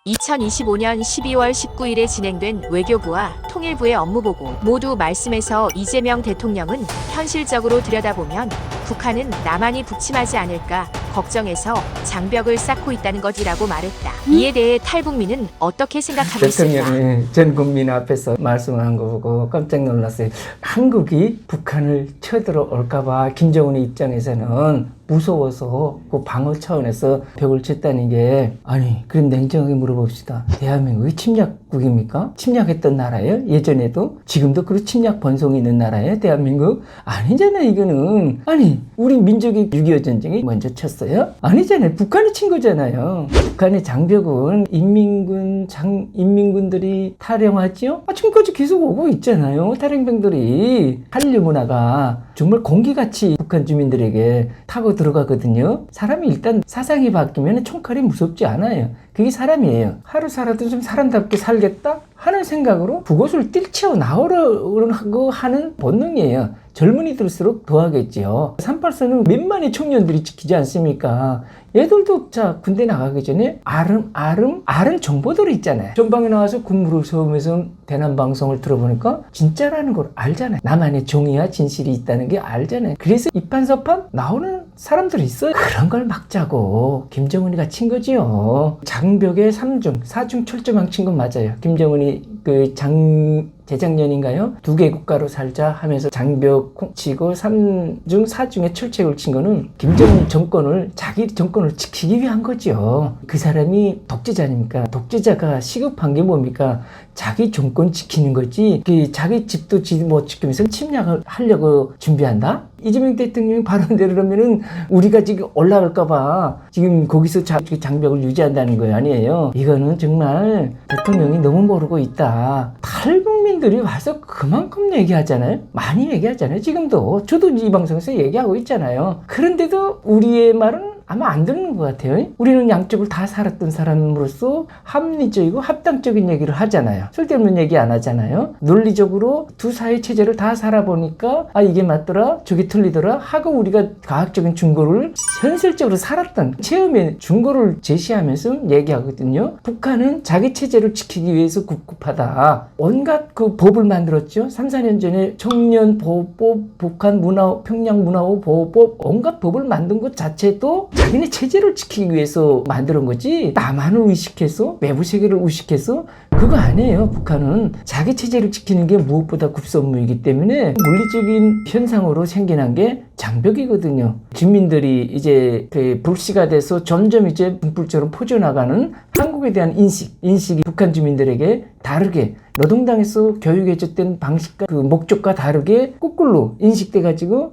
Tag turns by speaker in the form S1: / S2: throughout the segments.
S1: 2025년 12월 19일에 진행된 외교부와 통일부의 업무보고 모두 말씀에서 이재명 대통령은 현실적으로 들여다보면 북한은 남한이 북침하지 않을까 걱정해서 장벽을 쌓고 있다는 것이라고 말했다. 이에 대해 탈북민은 어떻게 생각하고 있을까?
S2: 대통령이 전 국민 앞에서 말씀한 거 보고 깜짝 놀랐어요. 한국이 북한을 쳐들어올까봐 김정은의 입장에서는 무서워서 그 방어 차원에서 벽을 쳤다는 게, 아니 그럼 냉정하게 물어봅시다. 대한민국이 침략국입니까? 침략했던 나라예요? 예전에도? 지금도 그 침략 번성이 있는 나라예요? 대한민국? 아니잖아요. 이거는 아니 우리 민족이 6.25 전쟁이 먼저 쳤어요? 아니잖아요. 북한이 친 거잖아요. 북한의 장벽은 인민군들이 탈영하지요? 지금까지 계속 오고 있잖아요. 탈영병들이. 한류 문화가 정말 공기같이 북한 주민들에게 타고 들어가거든요. 사람이 일단 사상이 바뀌면 총칼이 무섭지 않아요. 그게 사람이에요. 하루 살아도 좀 사람답게 살겠다 하는 생각으로 그것을 뛸치어 나오려고 하는 본능이에요. 젊은이들일수록 더 하겠지요. 38선은 몇만의 청년들이 지키지 않습니까? 얘들도 자 군대 나가기 전에 아름 정보들이 있잖아요. 전방에 나와서 군무를 세우면서 대남방송을 들어보니까 진짜라는 걸 알잖아요. 나만의 정의와 진실이 있다는 게 알잖아요. 그래서 이판서판 나오는 사람들이 있어요. 그런 걸 막자고 김정은이가 친 거지요. 장벽에 3중, 4중 철조망 친 건 맞아요. 김정은이 재작년인가요? 2개 국가로 살자 하면서 장벽 치고 3중, 4중에 철책을 친 거는 김정은 정권을, 자기 정권을 지키기 위한 거죠. 그 사람이 독재자입니까? 독재자가 시급한 게 뭡니까? 자기 정권 지키는 거지, 자기 집도 못 지키면서 침략을 하려고 준비한다? 이재명 대통령이 발언대로 그러면은 우리가 지금 올라갈까봐 지금 거기서 장벽을 유지한다는 거예요. 아니에요. 이거는 정말 대통령이 너무 모르고 있다. 탈북민들이 와서 그만큼 얘기하잖아요. 많이 얘기하잖아요. 지금도. 저도 이 방송에서 얘기하고 있잖아요. 그런데도 우리의 말은 아마 안 듣는 것 같아요. 우리는 양쪽을 다 살았던 사람으로서 합리적이고 합당적인 얘기를 하잖아요. 쓸데없는 얘기 안 하잖아요. 논리적으로 두 사회 체제를 다 살아보니까 이게 맞더라 저게 틀리더라 하고 우리가 과학적인 증거를 현실적으로 살았던 체험의 증거를 제시하면서 얘기하거든요. 북한은 자기 체제를 지키기 위해서 급급하다. 온갖 그 법을 만들었죠. 3, 4년 전에 청년보호법, 북한 평양 문화호 보호법, 온갖 법을 만든 것 자체도 자기네 체제를 지키기 위해서 만드는 거지, 남한을 의식해서 외부 세계를 의식해서 그거 아니에요. 북한은 자기 체제를 지키는 게 무엇보다 급선무이기 때문에 물리적인 현상으로 생겨난 게 장벽이거든요. 주민들이 이제 불씨가 돼서 점점 이제 불처럼 퍼져나가는 한국에 대한 인식이 북한 주민들에게 다르게, 노동당에서 교육해줬던 방식과 그 목적과 다르게 거꾸로 인식돼가지고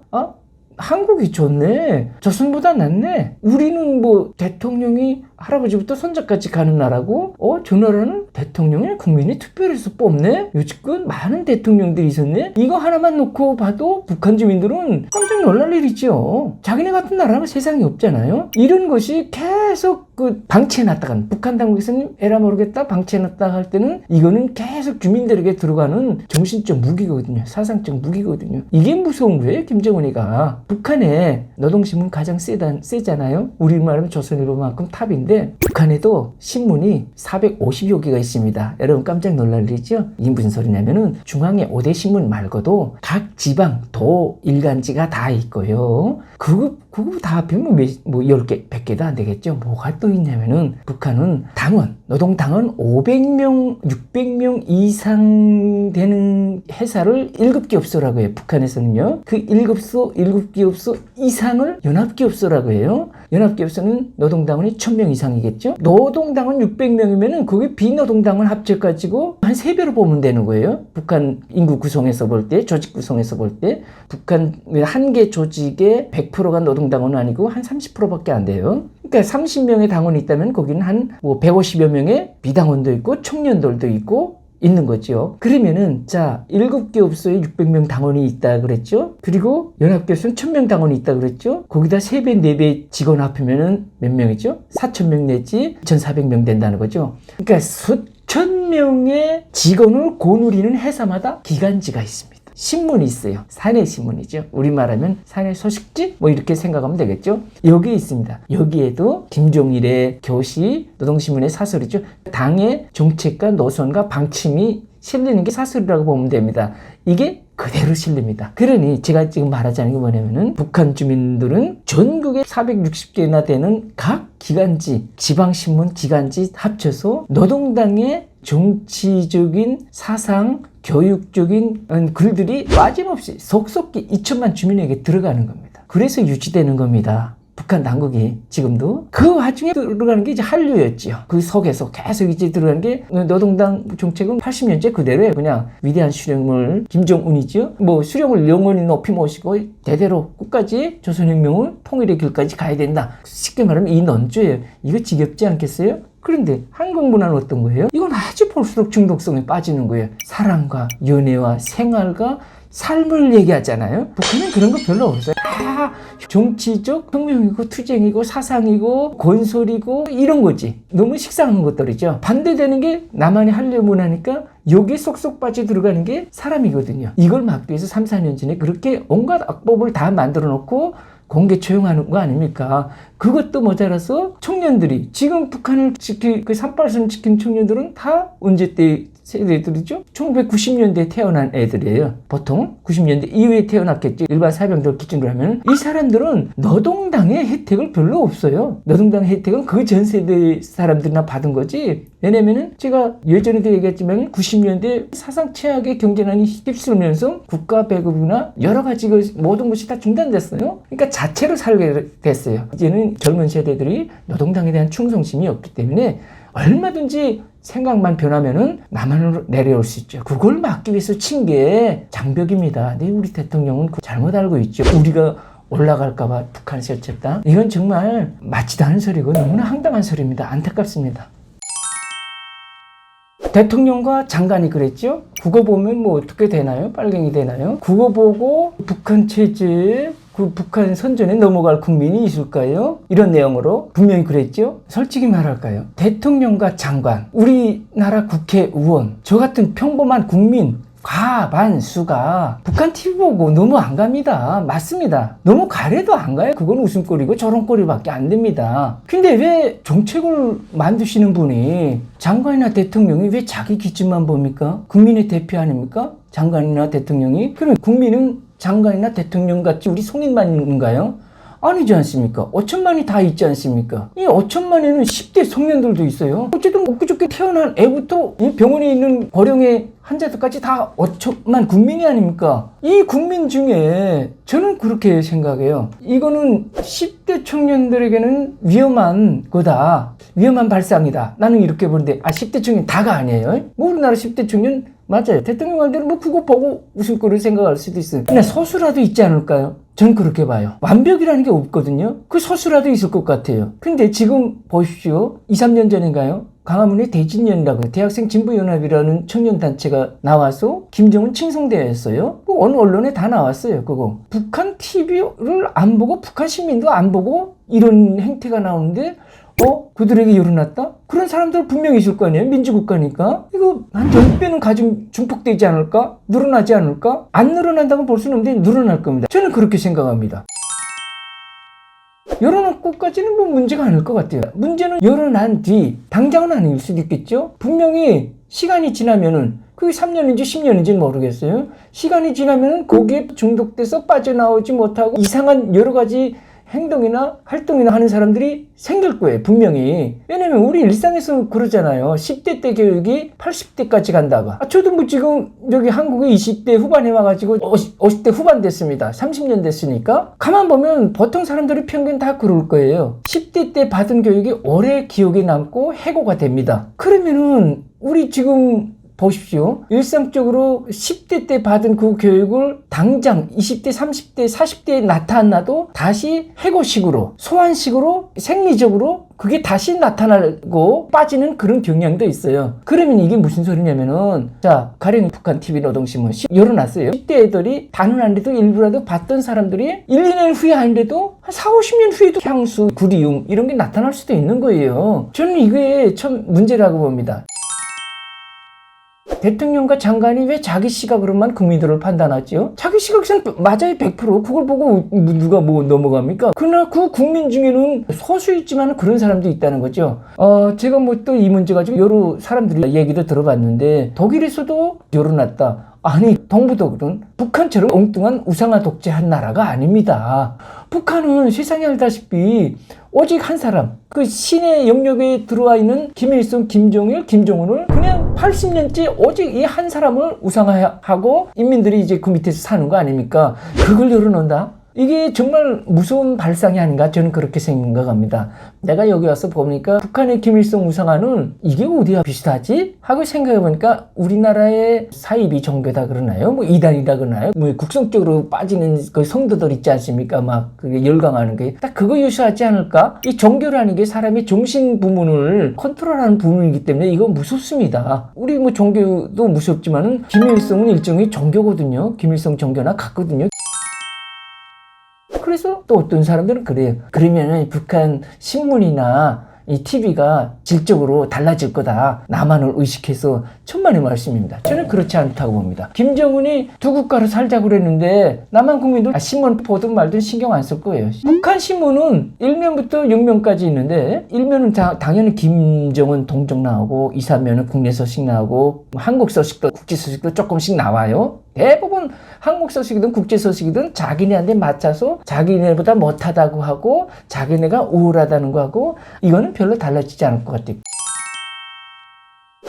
S2: 한국이 좋네, 조선보다 낫네, 우리는 뭐 대통령이 할아버지부터 손자까지 가는 나라고, 저 나라는 대통령을 국민이 투표해서 뽑네, 요즘껏 많은 대통령들이 있었네, 이거 하나만 놓고 봐도 북한 주민들은 깜짝 놀랄 일이죠. 자기네 같은 나라가 세상에 없잖아요. 이런 것이 계속 방치해놨다가, 북한 당국에서는 에라 모르겠다 방치해놨다 할 때는 이거는 계속 주민들에게 들어가는 정신적 무기거든요. 사상적 무기거든요. 이게 무서운 거예요. 김정은이가. 북한에 노동신문 가장 세잖아요. 우리말하면 조선일보만큼 탑인데, 북한에도 신문이 450여 개가 있습니다. 여러분 깜짝 놀랄 일이죠. 이게 무슨 소리냐면은 중앙의 5대 신문 말고도 각 지방 도 일간지가 다 있고요. 그거 다 합하면 뭐 10개, 100개도 안 되겠죠. 뭐가 또 있냐면은 북한은 당원, 노동당원 500명, 600명 이상 되는 회사를 7기업소라고 해요. 북한에서는요. 그 7기업소 이상을 연합기업소라고 해요. 연합기업소는 노동당원이 1000명 이상이겠죠. 노동당원 600명이면은 그게 비노동당원 합쳐가지고 한 3배로 보면 되는 거예요. 북한 인구 구성에서 볼 때, 조직 구성에서 볼 때, 북한 한 개 조직의 100%가 노동당원은 아니고 한 30%밖에 안 돼요. 그러니까 30명의 당원이 있다면 거기는 한 150여 명의 비당원도 있고 청년들도 있고 있는 거죠. 그러면은 자 7기업소에 600명 당원이 있다 그랬죠. 그리고 연합기업소는 1000명 당원이 있다 그랬죠. 거기다 3배 4배 직원 합하면은 몇 명이죠? 4000명 내지 2400명 된다는 거죠. 그러니까 수천 명의 직원을 거느리는 회사마다 기간지가 있습니다. 신문이 있어요. 사내 신문이죠. 우리말하면 사내 소식지 뭐 이렇게 생각하면 되겠죠. 여기에 있습니다. 여기에도 김종일의 교시, 노동신문의 사설이죠. 당의 정책과 노선과 방침이 실리는 게 사설이라고 보면 됩니다. 이게 그대로 실립니다. 그러니 제가 지금 말하자는 게 뭐냐면은 북한 주민들은 전국에 460개나 되는 각 기관지, 지방신문 기관지 합쳐서 노동당의 정치적인 사상, 교육적인 글들이 빠짐없이 속속히 2천만 주민에게 들어가는 겁니다. 그래서 유지되는 겁니다. 북한 당국이 지금도 그 와중에 들어가는 게 이제 한류였지요. 그 속에서 계속 이제 들어가는 게 노동당 정책은 80년째 그대로예요. 그냥 위대한 수령을 김정은이죠. 뭐 수령을 영원히 높이 모시고 대대로 끝까지 조선혁명을 통일의 길까지 가야 된다. 쉽게 말하면 이 논조예요. 이거 지겹지 않겠어요? 그런데 한국 문화는 어떤 거예요? 이건 아주 볼수록 중독성에 빠지는 거예요. 사랑과 연애와 생활과 삶을 얘기하잖아요. 북한은 그런 거 별로 없어요. 다 정치적 혁명이고 투쟁이고 사상이고 건설이고 이런 거지. 너무 식상한 것들이죠. 반대되는 게 나만의 한류 문화니까 여기에 쏙쏙 빠져 들어가는 게 사람이거든요. 이걸 막기 위해서 3, 4년 전에 그렇게 온갖 악법을 다 만들어 놓고 공개 처형하는 거 아닙니까? 그것도 모자라서 청년들이 지금 북한을 지킬 그 38선을 지킨 청년들은 다 언제 때 세대들이죠? 1990년대에 태어난 애들이에요. 보통 90년대 이후에 태어났겠지. 일반 사병들 기준으로 하면 이 사람들은 노동당의 혜택을 별로 없어요. 노동당 혜택은 그 전 세대 사람들이나 받은 거지. 왜냐면은 제가 예전에도 얘기했지만 90년대 사상 최악의 경제난이 휩쓸면서 국가 배급이나 여러 가지 모든 것이 다 중단됐어요. 그러니까 자체로 살게 됐어요. 이제는 젊은 세대들이 노동당에 대한 충성심이 없기 때문에 얼마든지 생각만 변하면은 남한으로 내려올 수 있죠. 그걸 막기 위해서 친 게 장벽입니다. 근데 우리 대통령은 잘못 알고 있죠. 우리가 올라갈까봐 북한 실체다. 이건 정말 맞지도 않은 소리고 너무나 황당한 소리입니다. 안타깝습니다. 대통령과 장관이 그랬죠. 국어 보면 뭐 어떻게 되나요? 빨갱이 되나요? 국어 보고 북한 체제, 그 북한 선전에 넘어갈 국민이 있을까요? 이런 내용으로 분명히 그랬죠. 솔직히 말할까요? 대통령과 장관, 우리나라 국회의원, 저 같은 평범한 국민 과반수가 북한 TV 보고 너무 안 갑니다. 맞습니다. 너무 가래도 안 가요. 그건 웃음거리고 저런거리밖에 안 됩니다. 근데 왜 정책을 만드시는 분이 장관이나 대통령이 왜 자기 기준만 봅니까? 국민의 대표 아닙니까? 장관이나 대통령이? 그러면 국민은 장관이나 대통령 같이 우리 성인만 있는가요? 아니지 않습니까? 5천만이 다 있지 않습니까? 이 5천만에는 10대 청년들도 있어요. 어쨌든 엊그저께 태어난 애부터 이 병원에 있는 고령의 환자들까지 다 5천만 국민이 아닙니까? 이 국민 중에 저는 그렇게 생각해요. 이거는 10대 청년들에게는 위험한 거다. 위험한 발상이다. 나는 이렇게 보는데 10대 청년 다가 아니에요. 뭐 우리나라 10대 청년 맞아요. 대통령 말대로 뭐 그거 보고 웃음거리를 생각할 수도 있어요. 근데 소수라도 있지 않을까요? 전 그렇게 봐요. 완벽이라는 게 없거든요. 그 소수라도 있을 것 같아요. 근데 지금 보십시오. 2, 3년 전인가요? 광화문에 대진연이라고 대학생 진보연합이라는 청년단체가 나와서 김정은 칭송대회였어요. 그 어느 언론에 다 나왔어요. 그거 북한 TV를 안 보고 북한 시민도 안 보고 이런 행태가 나오는데 그들에게 열어놨다? 그런 사람들 분명히 있을 거 아니에요? 민주국가니까. 이거 한 10배는 가중 중폭되지 않을까? 늘어나지 않을까? 안 늘어난다고 볼 수는 없는데 늘어날 겁니다. 저는 그렇게 생각합니다. 열어놓고까지는 뭐 문제가 아닐 것 같아요. 문제는 열어난 뒤, 당장은 아닐 수도 있겠죠? 분명히 시간이 지나면은 그게 3년인지 10년인지는 모르겠어요. 시간이 지나면은 거기에 중독돼서 빠져나오지 못하고 이상한 여러 가지 행동이나 활동이나 하는 사람들이 생길 거예요. 분명히. 왜냐면 우리 일상에서 그러잖아요. 10대 때 교육이 80대까지 간다고. 저도 뭐 지금 여기 한국에 20대 후반에 와가지고 50대 후반 됐습니다. 30년 됐으니까. 가만 보면 보통 사람들이 평균 다 그럴 거예요. 10대 때 받은 교육이 오래 기억에 남고 해고가 됩니다. 그러면은 우리 지금 보십시오. 일상적으로 10대 때 받은 그 교육을 당장 20대, 30대, 40대에 나타나도 다시 해고식으로, 소환식으로, 생리적으로 그게 다시 나타나고 빠지는 그런 경향도 있어요. 그러면 이게 무슨 소리냐면은 가령 북한 TV 노동신문 열어놨어요. 10대 애들이 다는 아닌데도 일부라도 봤던 사람들이 1, 2년 후에 아닌데도 한 4, 50년 후에도 향수, 구리움 이런 게 나타날 수도 있는 거예요. 저는 이게 참 문제라고 봅니다. 대통령과 장관이 왜 자기 시각으로만 국민들을 판단하지요? 자기 시각에서는 맞아요, 100%. 그걸 보고 누가 뭐 넘어갑니까? 그러나 그 국민 중에는 소수 있지만 그런 사람도 있다는 거죠. 제가 뭐 또 이 문제 가지고 여러 사람들이 얘기도 들어봤는데, 독일에서도 열어놨다. 아니, 동부독일은 북한처럼 엉뚱한 우상화 독재한 나라가 아닙니다. 북한은 세상에 알다시피 오직 한 사람, 그 신의 영역에 들어와 있는 김일성, 김정일, 김정은을 그냥 80년째 오직 이 한 사람을 우상화하고 인민들이 이제 그 밑에서 사는 거 아닙니까? 그걸 열어놓는다? 이게 정말 무서운 발상이 아닌가, 저는 그렇게 생각합니다. 내가 여기 와서 보니까 북한의 김일성 우상화는 이게 어디와 비슷하지? 하고 생각해보니까 우리나라의 사이비 종교다 그러나요? 뭐 이단이라 그러나요? 뭐 국성적으로 빠지는 그 성도들 있지 않습니까? 막 그게 열광하는 게 딱 그거 유사하지 않을까? 이 종교라는 게 사람의 정신 부문을 컨트롤하는 부문이기 때문에 이건 무섭습니다. 우리 뭐 종교도 무섭지만은 김일성은 일종의 종교거든요. 김일성 종교나 같거든요. 그래서 또 어떤 사람들은 그래요. 그러면은 북한 신문이나 이 TV가 질적으로 달라질 거다. 남한을 의식해서 천만의 말씀입니다. 저는 그렇지 않다고 봅니다. 김정은이 두 국가로 살자고 그랬는데 남한 국민들 신문 보든 말든 신경 안 쓸 거예요. 북한 신문은 1면부터 6면까지 있는데 1면은 당연히 김정은 동정 나오고 2, 3면은 국내 소식 나오고 한국 소식도 국제 소식도 조금씩 나와요. 대부분 한국 소식이든 국제 소식이든 자기네한테 맞춰서 자기네보다 못하다고 하고 자기네가 우월하다는 거 하고 이거는 별로 달라지지 않을 것 같아요.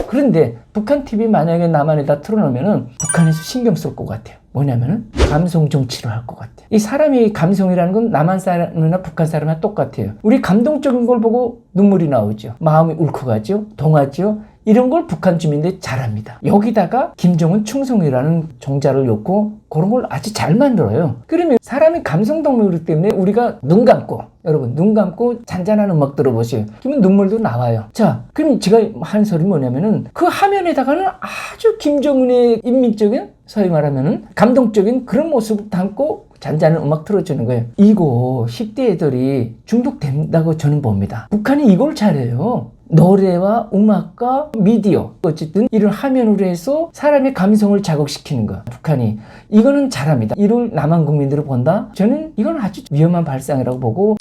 S2: 그런데 북한 TV 만약에 남한에다 틀어놓으면은 북한에서 신경 쓸 것 같아요. 뭐냐면은 감성 정치를 할 것 같아요. 이 사람이 감성이라는 건 남한 사람이나 북한 사람이나 똑같아요. 우리 감동적인 걸 보고 눈물이 나오죠. 마음이 울컥하죠. 동하죠. 이런 걸 북한 주민들이 잘합니다. 여기다가 김정은 충성이라는 종자를 넣고 그런 걸 아주 잘 만들어요. 그러면 사람이 감성동물이기 때문에 우리가 눈 감고, 여러분 눈 감고 잔잔한 음악 들어보세요. 그러면 눈물도 나와요. 자, 그럼 제가 한 소리 뭐냐면은 그 화면에다가는 아주 김정은의 인민적인, 소위 말하면은 감동적인 그런 모습을 담고 잔잔한 음악 틀어주는 거예요. 이거 10대 애들이 중독된다고 저는 봅니다. 북한이 이걸 잘해요. 노래와 음악과 미디어, 어쨌든 이런 화면으로 해서 사람의 감성을 자극시키는 거. 북한이 이거는 잘합니다. 이를 남한 국민들을 본다? 저는 이건 아주 위험한 발상이라고 보고,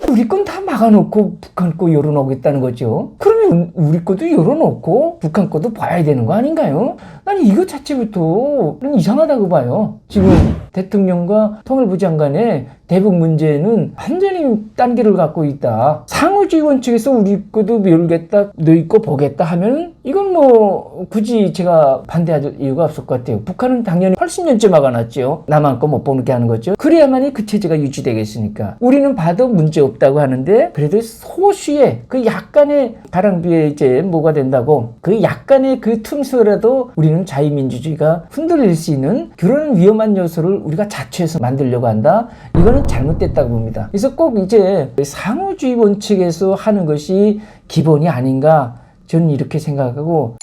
S2: 우리 건 다 막아놓고 북한 거 열어놓겠다는 거죠. 그러면 우리 것도 열어놓고 북한 것도 봐야 되는 거 아닌가요? 나는 이거 자체부터 이상하다고 봐요. 지금 대통령과 통일부 장관의 대북 문제는 완전히 딴 길을 갖고 있다. 상호주의 원칙에서 우리 것도 열겠다, 너희 거 보겠다 하면 이건 뭐 굳이 제가 반대할 이유가 없을 것 같아요. 북한은 당연히 80년째 막아놨죠. 남한 거 못 보게 하는 거죠. 그래야만이 그 체제가 유지되겠으니까. 우리는 봐도 문제 없다고 하는데 그래도 소수의 그 약간의 가랑비에 이제 뭐가 된다고 그 약간의 그 틈새라도 우리는 자유민주주의가 흔들릴 수 있는 그런 위험한 요소를 우리가 자초해서 만들려고 한다. 이거는 잘못됐다고 봅니다. 그래서 꼭 이제 상호주의 원칙에서 하는 것이 기본이 아닌가 저는 이렇게 생각하고,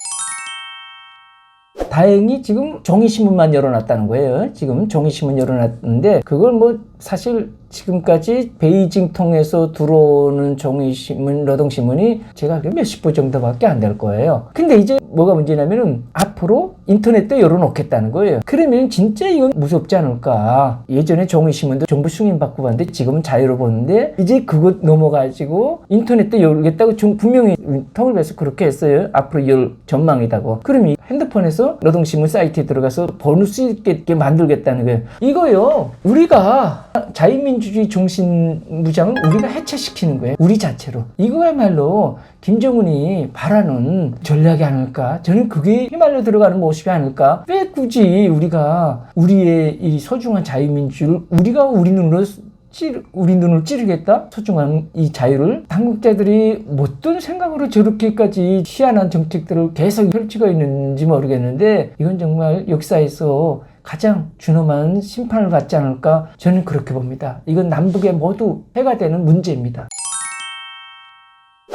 S2: 다행히 지금 종이신문만 열어놨다는 거예요. 지금 종이신문 열어놨는데 그걸 뭐 사실 지금까지 베이징 통해서 들어오는 종이신문, 노동신문이 제가 몇십 부 정도밖에 안 될 거예요. 근데 이제 뭐가 문제냐면은 앞으로 인터넷도 열어놓겠다는 거예요. 그러면 진짜 이건 무섭지 않을까. 예전에 종이신문도 정부 승인받고 봤는데 지금은 자유로 보는데 이제 그것 넘어가지고 인터넷도 열겠다고 분명히 통일부에서 그렇게 했어요. 앞으로 열 전망이다고. 그러면 핸드폰에서 노동신문 사이트에 들어가서 볼 수 있게 만들겠다는 거예요. 이거요. 우리가 자유민주주의 정신무장을 우리가 해체시키는 거예요. 우리 자체로. 이거야말로 김정은이 바라는 전략이 아닐까? 저는 그게 휘말려 들어가는 모습이 아닐까? 왜 굳이 우리가 우리의 이 소중한 자유민주를 우리가 우리 눈을 찌르겠다? 소중한 이 자유를 당국자들이 어떤 생각으로 저렇게까지 희한한 정책들을 계속 펼치고 있는지 모르겠는데 이건 정말 역사에서 가장 준엄한 심판을 받지 않을까? 저는 그렇게 봅니다. 이건 남북에 모두 해가 되는 문제입니다.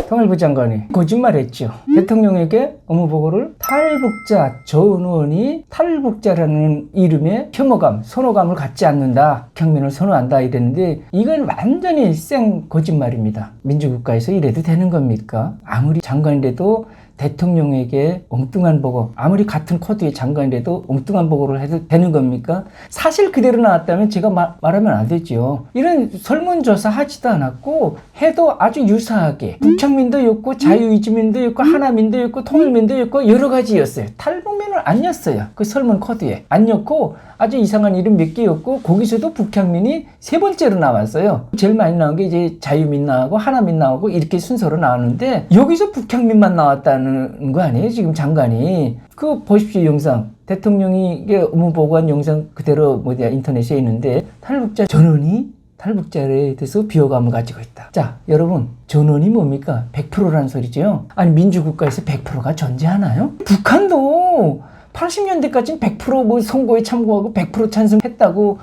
S2: 통일부 장관이 거짓말했죠. 대통령에게 업무보고를 탈북자 전원이 탈북자라는 이름의 혐오감, 선호감을 갖지 않는다. 북향민을 선호한다 이랬는데 이건 완전히 생 거짓말입니다. 민주국가에서 이래도 되는 겁니까? 아무리 장관이라도 대통령에게 엉뚱한 보고, 아무리 같은 코드의 장관이라도 엉뚱한 보고를 해도 되는 겁니까? 사실 그대로 나왔다면 제가 말하면 안 되죠. 이런 설문조사 하지도 않았고 해도 아주 유사하게 북향민도 였고 자유이주민도 였고 하나민도 였고 통일민도 였고 여러 가지였어요. 탈북민을 안 였어요. 그 설문 코드에 안 였고 아주 이상한 이름 몇 개였고 거기서도 북향민이 세 번째로 나왔어요. 제일 많이 나온 게 이제 자유민 나오고 하나민 나오고 이렇게 순서로 나왔는데 여기서 북향민만 나왔다는 거 아니에요? 지금 장관이. 그 보십시오 영상. 대통령이 업무보고한 영상 그대로 인터넷에 있는데 탈북자 전원이 탈북자에 대해서 비호감을 가지고 있다. 자, 여러분 전원이 뭡니까? 100%라는 소리죠. 아니 민주국가에서 100%가 존재하나요? 북한도 80년대까지는 100% 선거에 참고하고 100% 찬성했다고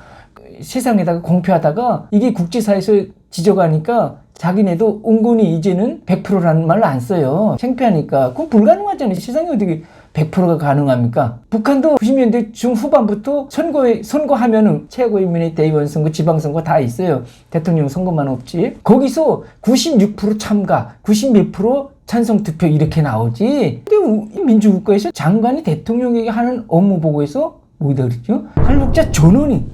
S2: 세상에다가 공표하다가 이게 국제사회에서 지적하니까 자기네도 은근히 이제는 100%라는 말을 안 써요. 창피하니까. 그건 불가능하잖아요. 세상에 어떻게 100%가 가능합니까? 북한도 90년대 중후반부터 선거하면은 최고인민의 대의원 선거, 지방선거 다 있어요. 대통령 선거만 없지. 거기서 96% 참가, 90몇 프로 찬성 투표 이렇게 나오지. 근데 민주국가에서 장관이 대통령에게 하는 업무 보고에서 뭐다 그랬죠? 탈북자 전원이.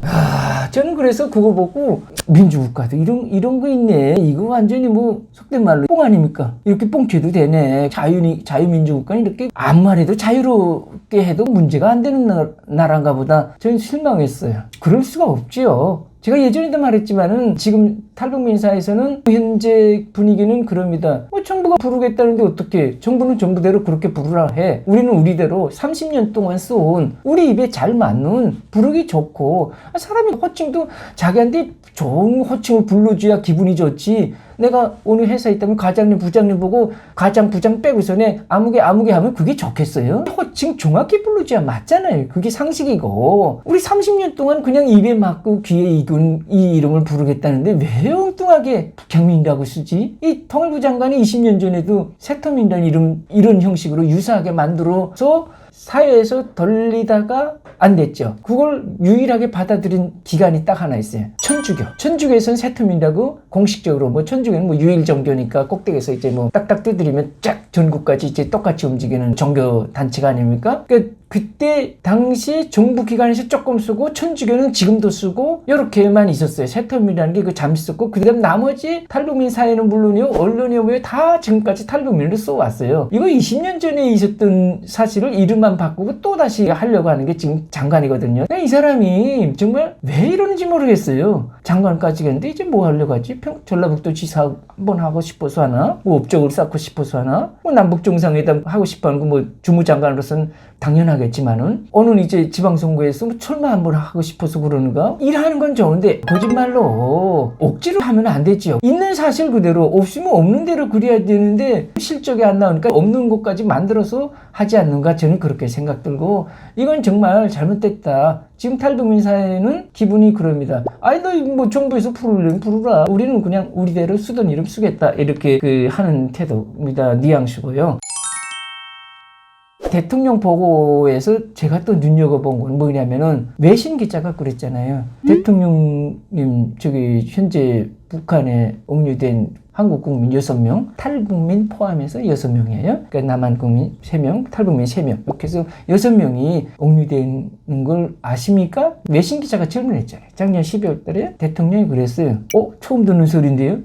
S2: 저는 그래서 그거 보고 민주국가도 이런 거 있네. 이거 완전히 속된 말로 뽕 아닙니까? 이렇게 뽕쳐도 되네. 자유민주국가는 이렇게 아무 말해도 자유롭게 해도 문제가 안 되는 나라인가 보다. 저는 실망했어요. 그럴 수가 없지요. 제가 예전에도 말했지만은 지금 탈북민 사회에서는 현재 분위기는 그럽니다. 정부가 부르겠다는데 어떻게? 정부는 정부대로 그렇게 부르라 해. 우리는 우리대로 30년 동안 써온 우리 입에 잘 맞는 부르기 좋고 사람이 호칭도 자기한테 좋은 호칭을 불러줘야 기분이 좋지. 내가 오늘 회사에 있다면 과장님, 부장님 보고 과장, 부장 빼고서는 아무개 하면 그게 좋겠어요? 호칭 정확히 불러줘야 맞잖아요. 그게 상식이고. 우리 30년 동안 그냥 입에 맞고 귀에 익은 이 이름을 부르겠다는데 왜 엉뚱하게 북향민이라고 쓰지? 이 통일부 장관이 20년 전에도 새터민이라는 이런 형식으로 유사하게 만들어서 사회에서 돌리다가 안 됐죠. 그걸 유일하게 받아들인 기관이 딱 하나 있어요. 천주교. 천주교에서는 새터민이라고 공식적으로 천주교는 유일 종교니까 꼭대기에서 이제 딱딱 두드리면 쫙 전국까지 이제 똑같이 움직이는 종교 단체가 아닙니까? 그때 당시 정부 기관에서 조금 쓰고 천주교는 지금도 쓰고 이렇게만 있었어요. 새터민이라는 게 잠시 썼고 그다음 나머지 탈북민 사회는 물론이요 언론이요 다 지금까지 탈북민을 써왔어요. 이거 20년 전에 있었던 사실을 이름만 바꾸고 또 다시 하려고 하는 게 지금 장관이거든요. 이 사람이 정말 왜 이러는지 모르겠어요. 장관까지 했는데 이제 뭐 하려고 하지? 전라북도 지사 한번 하고 싶어서 하나? 업적을 쌓고 싶어서 하나? 남북 정상회담 하고 싶어하는 거 주무장관으로서는 당연하겠지만은 오늘 이제 지방선거에서 철마 한번 하고 싶어서 그러는가? 일하는 건 좋은데 거짓말로 억지로 하면 안 되지요. 있는 사실 그대로 없으면 없는 대로 그려야 되는데 실적이 안 나오니까 없는 것까지 만들어서 하지 않는가 저는 그렇게 생각 들고 이건 정말 잘못됐다. 지금 탈북민 사회는 기분이 그럽니다. 너 정부에서 부르려면 부르라. 우리는 그냥 우리대로 쓰던 이름 쓰겠다. 이렇게 하는 태도입니다. 뉘앙스고요. 대통령 보고에서 제가 또 눈여겨본 건 뭐냐면은 외신 기자가 그랬잖아요. 대통령님 현재 북한에 옥류된 한국 국민 6명, 탈북민 포함해서 6명이에요. 그러니까 남한 국민 3명, 탈북민 3명. 이렇게 해서 6명이 옥류되는 걸 아십니까? 외신 기자가 질문했잖아요. 작년 12월 달에 대통령이 그랬어요. 처음 듣는 소리인데요?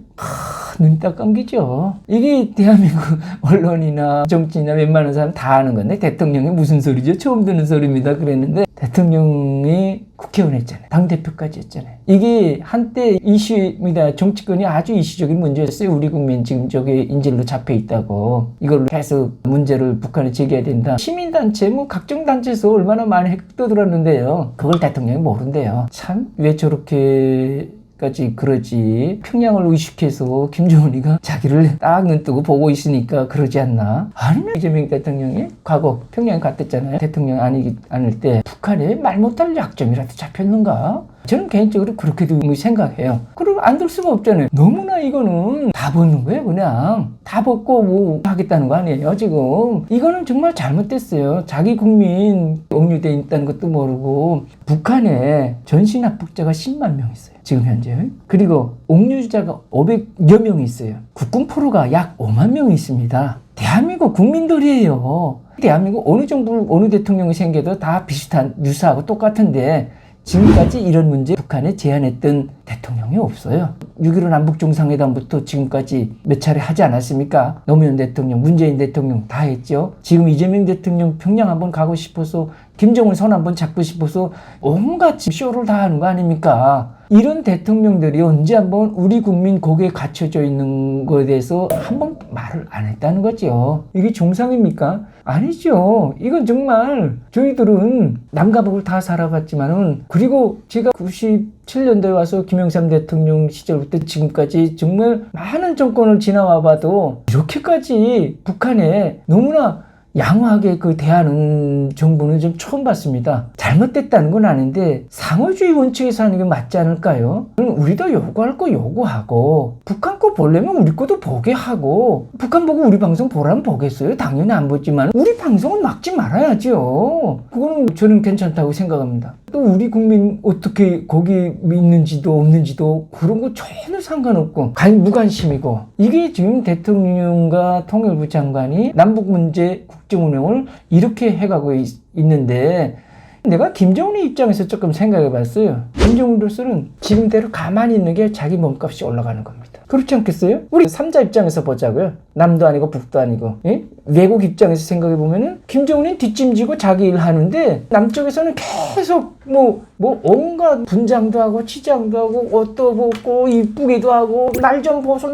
S2: 눈 딱 감기죠. 이게 대한민국 언론이나 정치인이나 웬만한 사람 다 아는 건데 대통령이 무슨 소리죠? 처음 듣는 소리입니다. 그랬는데 대통령이 국회의원 했잖아요. 당대표까지 했잖아요. 이게 한때 이슈입니다. 정치권이 아주 이슈적인 문제였어요. 우리 국민 지금 저게 인질로 잡혀 있다고. 이걸로 계속 문제를 북한에 제기해야 된다. 시민단체 각종 단체에서 얼마나 많이 떠들었는데요. 그걸 대통령이 모른대요. 참 왜 저렇게 까지 그러지. 평양을 의식해서 김정은이가 자기를 딱 눈뜨고 보고 있으니까 그러지 않나. 아니면 이재명 대통령이 과거 평양 갔댔잖아요. 대통령 아닐 때 북한에 말 못할 약점이라도 잡혔는가. 저는 개인적으로 그렇게도 생각해요. 그리고 안 될 수가 없잖아요. 너무나 이거는 다 벗는 거예요. 그냥 다 벗고 뭐 하겠다는 거 아니에요 지금. 이거는 정말 잘못됐어요. 자기 국민 억류돼 있다는 것도 모르고. 북한에 전신합북자가 10만 명 있어요 지금 현재. 그리고 옥류자가 500여 명이 있어요. 국군 포로가 약 5만 명이 있습니다. 대한민국 국민들이에요. 대한민국 어느 정부 어느 대통령이 생겨도 다 비슷한 유사하고 똑같은데 지금까지 이런 문제 북한에 제안했던 대통령이 없어요. 6.15 남북정상회담부터 지금까지 몇 차례 하지 않았습니까? 노무현 대통령, 문재인 대통령 다 했죠. 지금 이재명 대통령 평양 한번 가고 싶어서, 김정은 손 한번 잡고 싶어서 온갖 쇼를 다 하는 거 아닙니까? 이런 대통령들이 언제 한번 우리 국민 고개에 갇혀져 있는 거에 대해서 한번 말을 안 했다는 거죠. 이게 정상입니까? 아니죠. 이건 정말 저희들은 남과 북을 다 살아봤지만은, 그리고 제가 97년도에 와서 김영삼 대통령 시절부터 지금까지 정말 많은 정권을 지나와 봐도 이렇게까지 북한에 너무나 양호하게 대하는 정부는 좀 처음 봤습니다. 잘못됐다는 건 아닌데 상호주의 원칙에서 하는 게 맞지 않을까요? 우리도 요구할 거 요구하고, 북한 거 보려면 우리 것도 보게 하고, 북한 보고 우리 방송 보라면 보겠어요? 당연히 안 보지만 우리 방송은 막지 말아야죠. 그거는 저는 괜찮다고 생각합니다. 또 우리 국민 어떻게 거기 있는지도 없는지도 그런 거 전혀 상관없고 무관심이고, 이게 지금 대통령과 통일부 장관이 남북 문제 국정 운영을 이렇게 해가고 있는데, 내가 김정은의 입장에서 조금 생각해 봤어요. 김정은으로서는 지금대로 가만히 있는 게 자기 몸값이 올라가는 겁니다. 그렇지 않겠어요? 우리 삼자 입장에서 보자고요. 남도 아니고 북도 아니고. 예? 외국 입장에서 생각해 보면은 김정은이 뒷짐지고 자기 일 하는데, 남쪽에서는 계속 뭐 온갖 분장도 하고 치장도 하고 옷도 벗고 이쁘기도 하고 날 좀 보소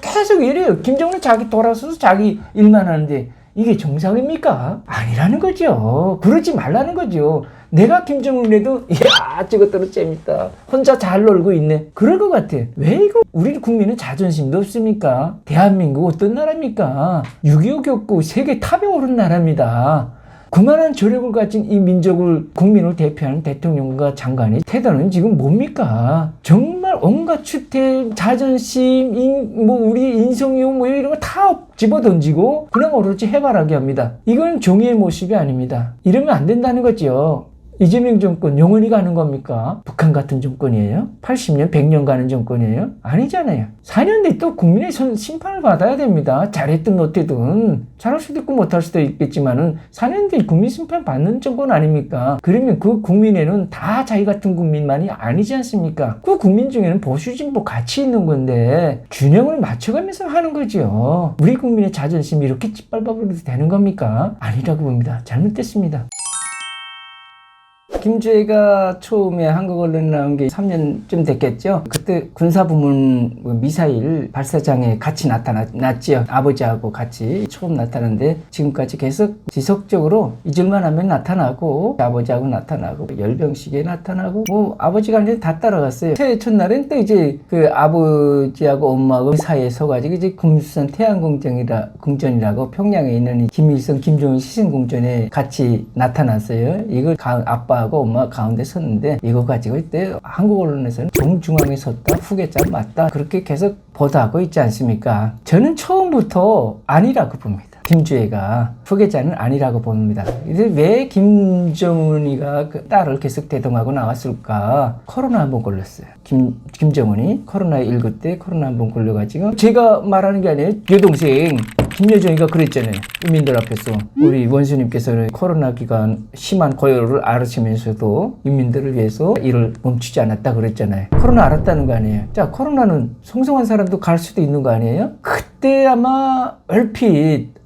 S2: 계속 이래요. 김정은은 자기 돌아서서 자기 일만 하는데 이게 정상입니까? 아니라는 거죠. 그러지 말라는 거죠. 내가 김정은이라도 이야 저것들은 재밌다, 혼자 잘 놀고 있네, 그럴 것 같아. 왜 이거 우리 국민은 자존심도 없습니까? 대한민국 어떤 나라입니까? 6.25 겪고 세계 탑에 오른 나라입니다. 그만한 저력을 가진 이 민족을, 국민을 대표하는 대통령과 장관의 태도는 지금 뭡니까? 정말 온갖 추태, 자존심, 우리 인성이용 이런 거 다 집어 던지고 그냥 오로지 해바라기 합니다. 이건 정의의 모습이 아닙니다. 이러면 안 된다는 거죠. 이재명 정권 영원히 가는 겁니까? 북한 같은 정권이에요? 80년, 100년 가는 정권이에요? 아니잖아요. 4년 뒤 또 국민의 심판을 받아야 됩니다. 잘했든 못했든. 잘할 수도 있고 못할 수도 있겠지만은 4년 뒤 국민 심판 받는 정권 아닙니까? 그러면 그 국민에는 다 자기 같은 국민만이 아니지 않습니까? 그 국민 중에는 보수 진보 같이 있는 건데 균형을 맞춰가면서 하는 거죠. 우리 국민의 자존심이 이렇게 짓밟아버려도 되는 겁니까? 아니라고 봅니다. 잘못됐습니다. 김주애가 처음에 한국 언론에 나온 게 3년쯤 됐겠죠. 그때 군사부문 미사일 발사장에 같이 나타났지요. 아버지하고 같이 처음 나타났는데 지금까지 계속 지속적으로 잊을만 하면 나타나고, 아버지하고 나타나고, 열병식에 나타나고, 아버지가 이제 다 따라갔어요. 새해 첫날엔 또 이제 그 아버지하고 엄마하고 사이에 서가지고 이제 금수산 태양궁전이라고 평양에 있는 김일성, 김정은 시신궁전에 같이 나타났어요. 이걸 아빠하고 엄마 가운데 섰는데, 이거 가지고 이때 한국 언론에서는 정중앙에 섰다, 후계자 맞다, 그렇게 계속 보도하고 있지 않습니까? 저는 처음부터 아니라고 봅니다. 김주애가 후계자는 아니라고 봅니다. 왜 김정은이가 그 딸을 계속 대동하고 나왔을까? 코로나 한번 걸렸어요. 김정은이 코로나19 때 코로나 한번 걸려가지고, 제가 말하는 게 아니에요. 여동생 김여정이가 그랬잖아요. 인민들 앞에서 우리 원수님께서는 코로나 기간 심한 고열을 앓으시면서도 인민들을 위해서 일을 멈추지 않았다 그랬잖아요. 코로나 알았다는 거 아니에요. 자, 코로나는 성성한 사람도 갈 수도 있는 거 아니에요? 그때 아마 얼핏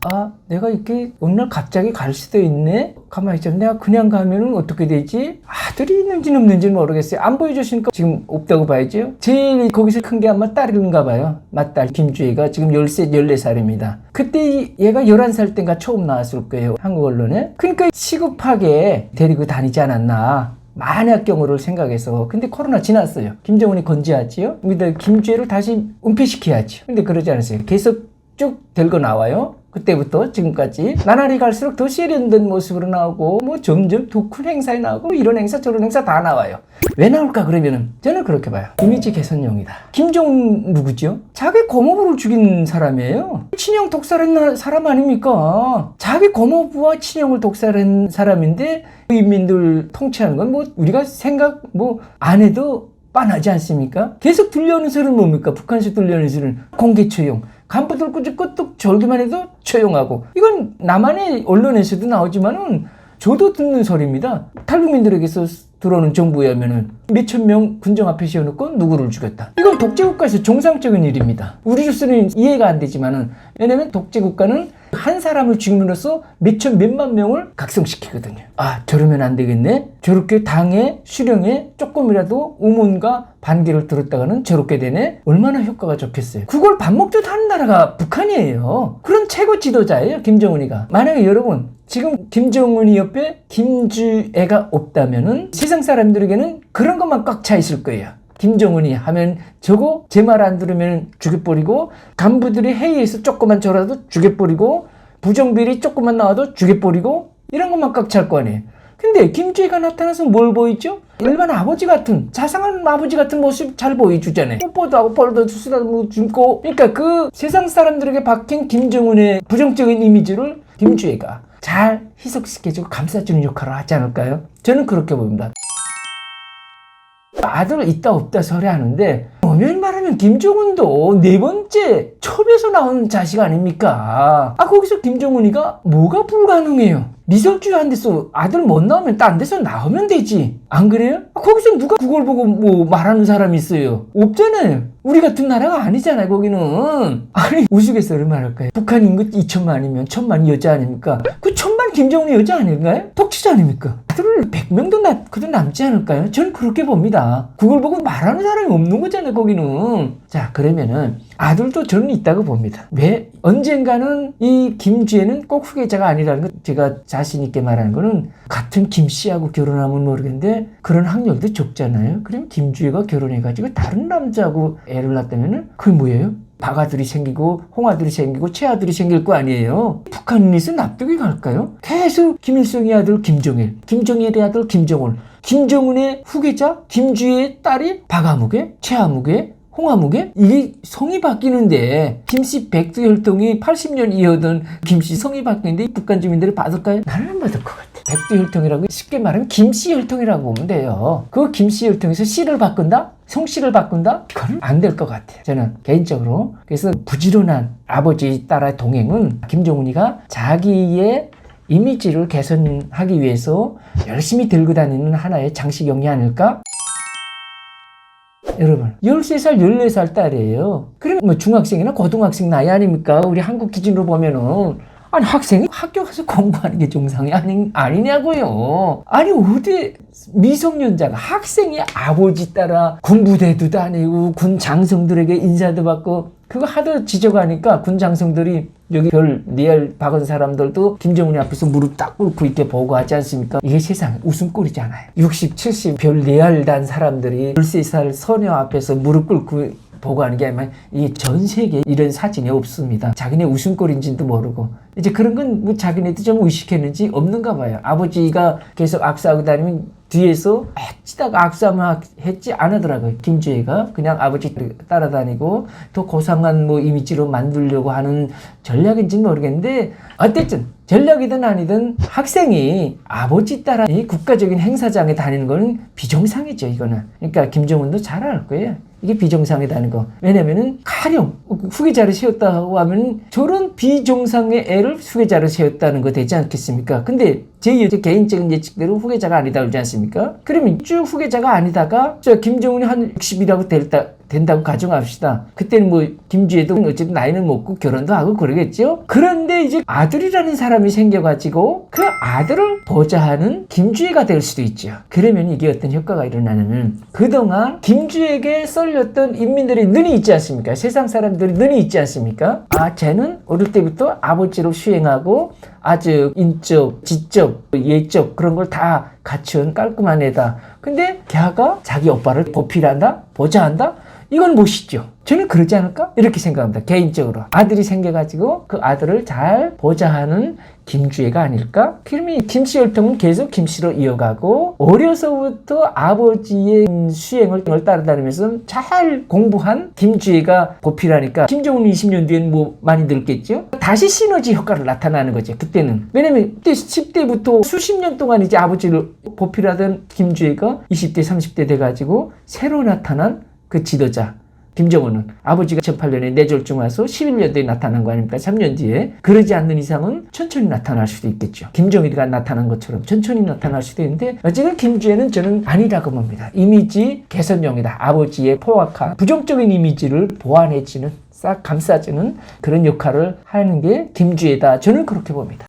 S2: 내가 이렇게 어느 날 갑자기 갈 수도 있네? 가만히 있자. 내가 그냥 가면은 어떻게 되지? 아들이 있는지는 없는지는 모르겠어요. 안 보여주시니까 지금 없다고 봐야죠. 제일 거기서 큰 게 아마 딸인가 봐요. 맏딸 김주애가 지금 14살입니다. 그때 얘가 11살 때인가 처음 나왔을 거예요. 한국 언론에. 그러니까 시급하게 데리고 다니지 않았나. 만약 경우를 생각해서. 근데 코로나 지났어요. 김정은이 건재하지요. 근데 김주애를 다시 은폐시켜야죠. 근데 그러지 않았어요. 계속 쭉 들고 나와요. 그때부터 지금까지 나날이 갈수록 더 세련된 모습으로 나오고 뭐 점점 더 큰 행사에 나오고 이런 행사 저런 행사 다 나와요. 왜 나올까 그러면은 저는 그렇게 봐요. 이미지 개선용이다. 김정은 누구죠? 자기 고모부를 죽인 사람이에요. 친형 독살한 사람 아닙니까? 자기 고모부와 친형을 독살한 사람인데 인민들 통치하는 건 뭐 우리가 생각 뭐 안 해도 뻔하지 않습니까? 계속 들려오는 소리는 뭡니까? 북한에서 들려오는 소리는 공개 처용. 간부들 끄떡 졸기만 해도 처용하고. 이건 남한의 언론에서도 나오지만은 저도 듣는 소리입니다. 탈북민들에게서 들어오는 정보에 하면은 몇천 명 군정 앞에 세워놓고 누구를 죽였다. 이건 독재국가에서 정상적인 일입니다. 우리로서는 이해가 안 되지만은 왜냐면 독재국가는 한 사람을 죽임으로써 몇만 명을 각성시키거든요. 아, 저러면 안 되겠네? 저렇게 당에, 수령에 조금이라도 의문과 반기를 들었다가는 저렇게 되네? 얼마나 효과가 좋겠어요. 그걸 밥 먹듯 하는 나라가 북한이에요. 그런 최고 지도자예요, 김정은이가. 만약에 여러분, 지금 김정은이 옆에 김주애가 없다면은 세상 사람들에게는 그런 것만 꽉 차 있을 거예요. 김정은이 하면 저거 제 말 안 들으면 죽여버리고, 간부들이 회의에서 조금만 저라도 죽여버리고, 부정비리 조금만 나와도 죽여버리고, 이런 것만 꽉 찰 거 아니에요. 근데 김주애가 나타나서 뭘 보이죠? 일반 아버지 같은, 자상한 아버지 같은 모습 잘 보여주잖아요. 뽀뽀도 하고 벌도 쓰다듬고 줍고. 그러니까 그 세상 사람들에게 박힌 김정은의 부정적인 이미지를 김주애가 잘 희석시켜주고 감싸주는 역할을 하지 않을까요? 저는 그렇게 봅니다. 아들 있다 없다 소리 하는데 엄연히 말하면 김정은도 네 번째 첩에서 나온 자식 아닙니까? 아, 거기서 김정은이가 뭐가 불가능해요? 리설주의 한 데서 아들 못 나오면 딴 데서 나오면 되지. 안 그래요? 아, 거기서 누가 그걸 보고 뭐 말하는 사람이 있어요? 없잖아요. 우리 같은 나라가 아니잖아요, 거기는. 아니, 우스갯소리 말할까요? 북한 인구 2천만이면 1,000만이 여자 아닙니까? 그 1,000만 김정은이 여자 아닌가요? 독치자 아닙니까? 아들을 100명도 그도 남지 않을까요? 저는 그렇게 봅니다. 그걸 보고 말하는 사람이 없는 거잖아요, 거기는. 자, 그러면은 아들도 저는 있다고 봅니다. 왜? 언젠가는 이 김주애는 꼭 후계자가 아니라는 거 제가 자신 있게 말하는 거는 같은 김씨하고 결혼하면 모르겠는데 그런 확률도 적잖아요. 그럼 김주애가 결혼해가지고 다른 남자하고 애를 낳았다면은 그게 뭐예요? 박아들이 생기고 홍아들이 생기고 채아들이 생길 거 아니에요. 북한에서 납득이 갈까요? 계속 김일성의 아들 김정일, 김정일의 아들 김정은, 김정은의 후계자 김주애의 딸이 박아무개, 채아무개, 홍아무개? 이게 성이 바뀌는데 김씨 백두혈통이 80년 이어던 김씨 성이 바뀌는데 북한 주민들이 받을까요? 나는 안 받을 것 같아. 백두혈통이라고 쉽게 말하면 김씨혈통이라고 보면 돼요. 그 김씨혈통에서 씨를 바꾼다? 성씨를 바꾼다? 그건 안 될 것 같아요. 저는 개인적으로. 그래서 부지런한 아버지 딸의 동행은 김정은이가 자기의 이미지를 개선하기 위해서 열심히 들고 다니는 하나의 장식용이 아닐까? 여러분 13살 14살 딸이에요. 그러면 뭐 중학생이나 고등학생 나이 아닙니까? 우리 한국 기준으로 보면은 아니 학생이 학교 가서 공부하는 게 정상이 아니냐고요. 아니 어디 미성년자가 학생이 아버지 따라 군부대도 다니고 군 장성들에게 인사도 받고 그거 하도 지적하니까 군 장성들이 여기 별 4알 박은 사람들도 김정은이 앞에서 무릎 딱 꿇고 이렇게 보고 하지 않습니까? 이게 세상에 웃음꼴이잖아요. 60, 70 별 4알 단 사람들이 13살 소녀 앞에서 무릎 꿇고 보고 하는 게 아니라 이게 전 세계에 이런 사진이 없습니다. 자기네 웃음꼴인지도 모르고 이제 그런 건 뭐 자기네도 좀 의식했는지 없는가 봐요. 아버지가 계속 악수하고 다니면 뒤에서 어찌다가 악수하면 했지 안 하더라고요. 김주애가 그냥 아버지 따라다니고 더 고상한 뭐 이미지로 만들려고 하는 전략인지는 모르겠는데 어쨌든 전략이든 아니든 학생이 아버지 따라 이 국가적인 행사장에 다니는 거는 비정상이죠, 이거는. 그러니까 김정은도 잘 알 거예요. 이게 비정상이라는 거. 왜냐면은 가령 후계자를 세웠다고 하면 저런 비정상의 애를 후계자로 세웠다는 거 되지 않겠습니까? 근데 제 개인적인 예측대로 후계자가 아니다 그러지 않습니까? 그러면 쭉 후계자가 아니다가 저 김정은이 한 60이라고 된다고 가정합시다. 그때는 뭐 김주애도 어쨌든 나이는 먹고 결혼도 하고 그러겠죠. 그런데 이제 아들이라는 사람이 생겨가지고 그 아들을 보좌하는 김주애가 될 수도 있죠. 그러면 이게 어떤 효과가 일어나냐면 그동안 김주애에게 썰렸던 인민들의 눈이 있지 않습니까? 세상 사람들의 눈이 있지 않습니까? 아, 쟤는 어릴 때부터 아버지를 수행하고 아주 인적, 지적, 예적 그런 걸 다 갖춘 깔끔한 애다. 근데 걔가 자기 오빠를 보필한다? 보좌한다? 이건 멋있죠. 저는 그러지 않을까? 이렇게 생각합니다. 개인적으로. 아들이 생겨가지고 그 아들을 잘 보좌하는 김주애가 아닐까? 그러면 김씨 혈통은 계속 김씨로 이어가고 어려서부터 아버지의 수행을 따라다니면서 잘 공부한 김주애가 보필하니까 김정은 20년 뒤엔 뭐 많이 늙겠죠? 다시 시너지 효과를 나타나는 거죠. 그때는. 왜냐면 그때 10대부터 수십 년 동안 이제 아버지를 보필하던 김주애가 20대 30대 돼가지고 새로 나타난 그 지도자 김정은은 아버지가 2008년에 뇌졸중 와서 11년 뒤에 나타난 거 아닙니까? 3년 뒤에. 그러지 않는 이상은 천천히 나타날 수도 있겠죠. 김정일이가 나타난 것처럼 천천히 나타날 수도 있는데 어쨌든 김주애는 저는 아니라고 봅니다. 이미지 개선용이다. 아버지의 포악한 부정적인 이미지를 보완해주는 싹 감싸주는 그런 역할을 하는 게 김주애다. 저는 그렇게 봅니다.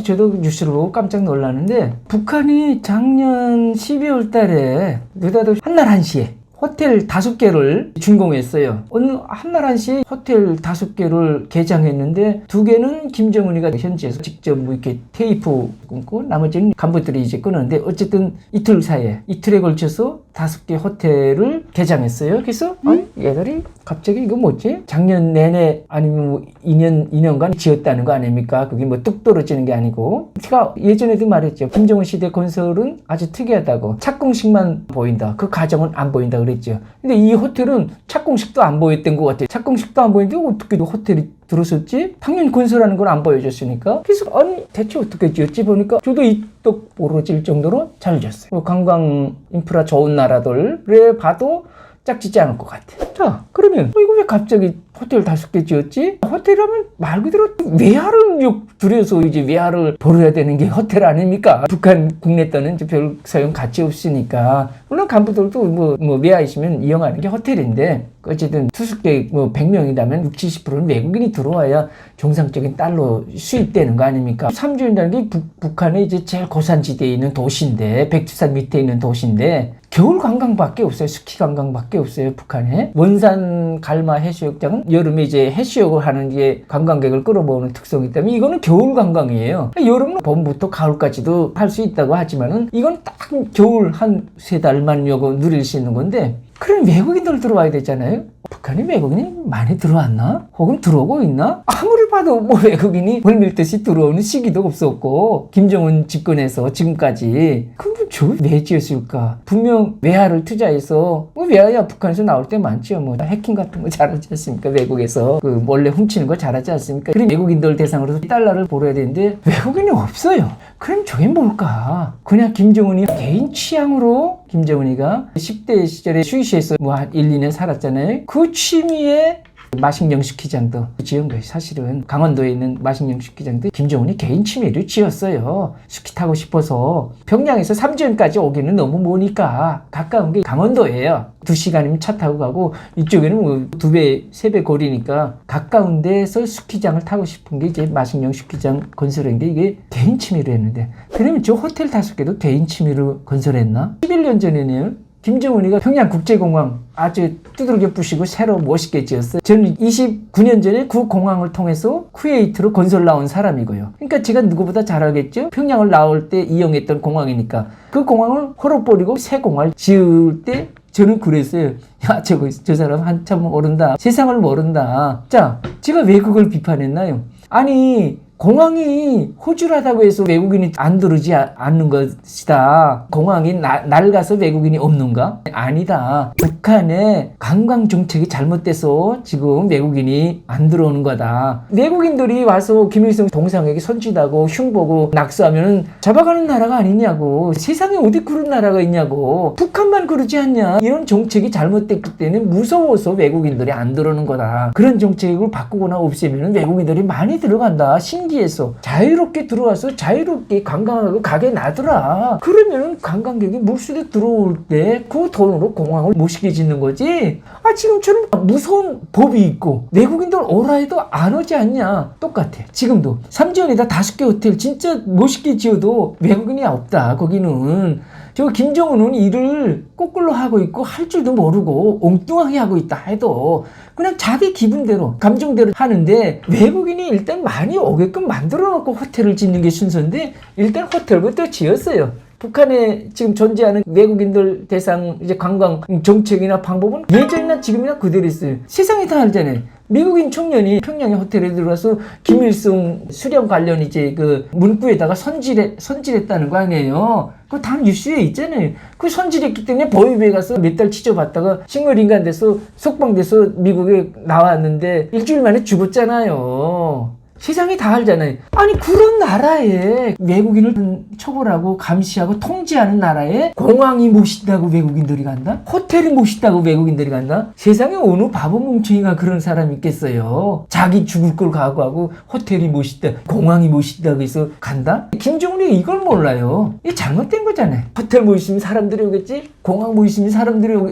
S2: 저도 뉴스를 보고 깜짝 놀랐는데 북한이 작년 12월 달에 느닷없이 한날 한시에 호텔 5개를 준공했어요. 어느 한날 한시에 호텔 5개를 개장했는데 2개는 김정은이가 현지에서 직접 뭐 이렇게 테이프 끊고 나머지는 간부들이 이제 끊었는데 어쨌든 이틀 사이에 이틀에 걸쳐서 5개 호텔을 개장했어요. 그래서 아니 얘들이 갑자기 이거 뭐지? 작년 내내 아니면 뭐 2년간 지었다는 거 아닙니까? 그게 뭐 뚝 떨어지는 게 아니고 제가 예전에도 말했죠. 김정은 시대 건설은 아주 특이하다고 착공식만 보인다. 그 과정은 안 보인다 그랬죠. 근데 이 호텔은 착공식도 안 보였던 것 같아요. 착공식도 안 보이는데 어떻게 호텔이 들었었지? 당연히 건설하는 건 안 보여줬으니까. 그래서 아니 대체 어떻게 지었지 보니까 저도 이떡 부러질 정도로 잘 지었어요. 관광 인프라 좋은 나라들에 봐도 짝짓지 않을 것 같아. 자, 그러면 이거 왜 갑자기 호텔 5개 지었지? 호텔하면 말 그대로 외화를 들여서 이제 외화를 벌어야 되는 게 호텔 아닙니까? 북한 국내 돈은 별 사용 가치 없으니까. 물론 간부들도 뭐 외화이시면 이용하는 게 호텔인데 어쨌든 투숙객 뭐 100명이라면 60-70%는 외국인이 들어와야 정상적인 달러 수입되는 거 아닙니까? 삼주인다는 게 북한의 이제 제일 고산지대에 있는 도시인데 백두산 밑에 있는 도시인데 겨울 관광밖에 없어요. 스키 관광밖에 없어요. 북한에. 원산 갈마 해수욕장은 여름에 이제 해수욕을 하는 게 관광객을 끌어모으는 특성이 있다면 이거는 겨울 관광이에요. 여름은 봄부터 가을까지도 할 수 있다고 하지만은 이건 딱 겨울 한 3달만 요거 누릴 수 있는 건데 그럼 외국인들 들어와야 되잖아요. 북한에 외국인이 많이 들어왔나? 혹은 들어오고 있나? 아무리 봐도 뭐 외국인이 멀밀듯이 들어오는 시기도 없었고 김정은 집권해서 지금까지 그럼 저 왜 지었을까? 분명 외화를 투자해서 뭐 외화야 북한에서 나올 때 많죠. 뭐 해킹 같은 거 잘하지 않습니까? 외국에서 그 몰래 훔치는 거 잘하지 않습니까? 그럼 외국인들 대상으로 달러를 벌어야 되는데 외국인이 없어요. 그럼 저게 뭘까? 그냥 김정은이 개인 취향으로 김정은이가 10대 시절에 스위스에서 뭐 한 1-2년 살았잖아요. 그 취미에 마식령 스키장도 지은 거예요. 사실은 강원도에 있는 마식령 스키장도 김정은이 개인 취미를 지었어요. 스키 타고 싶어서. 평양에서 삼지연까지 오기는 너무 머니까 가까운 게 강원도예요. 2시간이면 차 타고 가고 이쪽에는 뭐 2배, 3배 거리니까 가까운 데서 스키장을 타고 싶은 게 이제 마식령 스키장 건설했는데 이게 개인 취미로 했는데 그러면 저 호텔 5개도 개인 취미로 건설했나? 11년 전에는 김정은이가 평양국제공항 아주 두들겨 부시고 새로 멋있게 지었어요. 저는 29년 전에 그 공항을 통해서 쿠웨이트로 건설 나온 사람이고요. 그러니까 제가 누구보다 잘 알겠죠? 평양을 나올 때 이용했던 공항이니까 그 공항을 헐어버리고 새 공항을 지을 때 저는 그랬어요. 야, 저 사람 한참 모른다. 세상을 모른다. 자, 제가 왜 그걸 비판했나요? 아니, 공항이 호주라다고 해서 외국인이 안 들어오지 않는 것이다. 공항이 낡아서 외국인이 없는가? 아니다. 북한의 관광 정책이 잘못돼서 지금 외국인이 안 들어오는 거다. 외국인들이 와서 김일성 동상에게 손짓하고 흉보고 낙서하면 잡아가는 나라가 아니냐고. 세상에 어디 그런 나라가 있냐고. 북한만 그러지 않냐. 이런 정책이 잘못됐기 때문에 무서워서 외국인들이 안 들어오는 거다. 그런 정책을 바꾸거나 없애면 외국인들이 많이 들어간다. 신기해서 자유롭게 들어와서 자유롭게 관광하고 가게 놔두라. 그러면 관광객이 물수대 들어올 때 그 돈으로 공항을 멋있게 짓는 거지. 지금처럼 무서운 법이 있고 외국인들 오라 해도 안 오지 않냐. 똑같아. 지금도 삼지연에다 5개 호텔 진짜 멋있게 지어도 외국인이 없다. 거기는 저 김정은은 일을 거꾸로 하고 있고 할 줄도 모르고 엉뚱하게 하고 있다 해도 그냥 자기 기분대로 감정대로 하는데 외국인이 일단 많이 오게끔 만들어 놓고 호텔을 짓는 게 순서인데 일단 호텔부터 지었어요. 북한에 지금 존재하는 외국인들 대상 이제 관광 정책이나 방법은 예전이나 지금이나 그대로 있어요. 세상이 다 알잖아요. 미국인 청년이 평양의 호텔에 들어가서 김일성 수령 관련 이제 그 문구에다가 선질했다는 거 아니에요. 그거 다 뉴스에 있잖아요. 그 선질했기 때문에 보위부에 가서 몇 달 취조받다가 식물인간 돼서 석방돼서 미국에 나왔는데 일주일 만에 죽었잖아요. 세상이 다 알잖아요. 아니 그런 나라에 외국인을 처벌하고 감시하고 통제하는 나라에 공항이 멋있다고 외국인들이 간다? 호텔이 멋있다고 외국인들이 간다? 세상에 어느 바보 뭉청이가 그런 사람이 있겠어요. 자기 죽을 걸 각오하고 호텔이 멋있다, 공항이 멋있다고 해서 간다? 김정은이 이걸 몰라요. 이게 잘못된 거잖아요. 호텔 멋있으면 사람들이 오겠지? 공항 멋있으면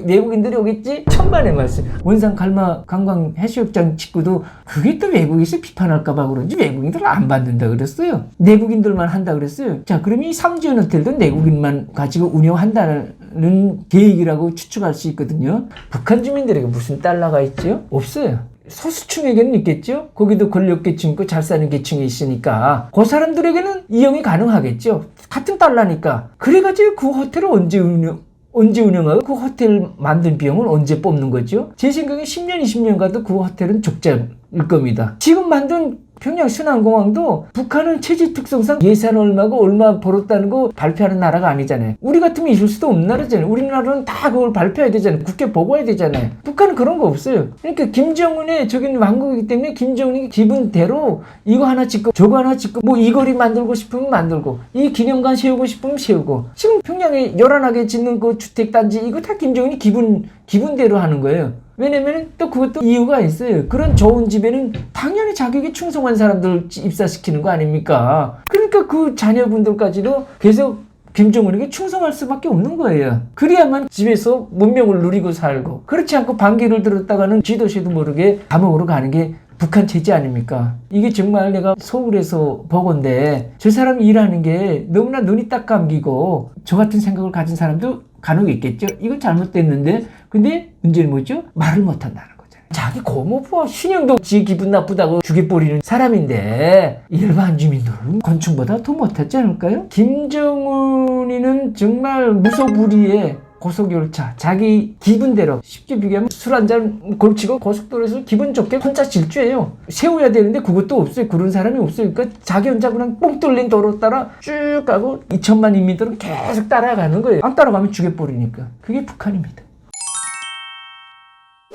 S2: 외국인들이 오겠지? 천만의 말씀. 원산 갈마 관광 해수욕장 짓고도 그게 또 외국에서 비판할까봐 그런지 외국인들을 안 받는다 그랬어요. 내국인들만 한다 그랬어요. 자, 그럼 이 삼지연 호텔도 내국인만 가지고 운영한다는 계획이라고 추측할 수 있거든요. 북한 주민들에게 무슨 달러가 있죠? 없어요. 소수층에게는 있겠죠? 거기도 권력계층 있고 잘 사는 계층이 있으니까 그 사람들에게는 이용이 가능하겠죠. 같은 달러니까. 그래가지고 그 호텔을 언제 운영하고 그 호텔 만든 비용을 언제 뽑는 거죠? 제 생각에 10년, 20년 가도 그 호텔은 적자일 겁니다. 지금 만든 평양 순안공항도 북한은 체질 특성상 예산 얼마고 얼마 벌었다는 거 발표하는 나라가 아니잖아요. 우리 같으면 있을 수도 없는 나라잖아요. 우리나라는 다 그걸 발표해야 되잖아요. 국회 보고해야 되잖아요. 북한은 그런 거 없어요. 그러니까 김정은의 저기는 왕국이기 때문에 김정은이 기분대로 이거 하나 짓고 저거 하나 짓고 뭐 이 거리 만들고 싶으면 만들고 이 기념관 세우고 싶으면 세우고 지금 평양에 요란하게 짓는 그 주택단지 이거 다 김정은이 기분대로 하는 거예요. 왜냐면 또 그것도 이유가 있어요. 그런 좋은 집에는 당연히 자기에게 충성한 사람들 입사시키는 거 아닙니까? 그러니까 그 자녀분들까지도 계속 김정은에게 충성할 수밖에 없는 거예요. 그래야만 집에서 문명을 누리고 살고, 그렇지 않고 반기를 들었다가는 쥐도새도 모르게 감옥으로 가는 게 북한 체제 아닙니까? 이게 정말 내가 서울에서 보건데 저 사람이 일하는 게 너무나 눈이 딱 감기고 저 같은 생각을 가진 사람도 간혹 있겠죠. 이건 잘못됐는데 근데 문제는 뭐죠? 말을 못한다는 거잖아요. 자기 고모부와 신영도 지 기분 나쁘다고 죽여버리는 사람인데 일반 주민들은 건축보다 더 못하지 않을까요? 김정은이는 정말 무소불위의 고속열차, 자기 기분대로 쉽게 비교하면 술 한잔 걸치고 고속도로에서 기분 좋게 혼자 질주해요. 세워야 되는데 그것도 없어요. 그런 사람이 없어요. 그러니까 자기 혼자 그냥 뻥 뚫린 도로 따라 쭉 가고 2천만 인민들은 계속 따라가는 거예요. 안 따라가면 죽여버리니까. 그게 북한입니다.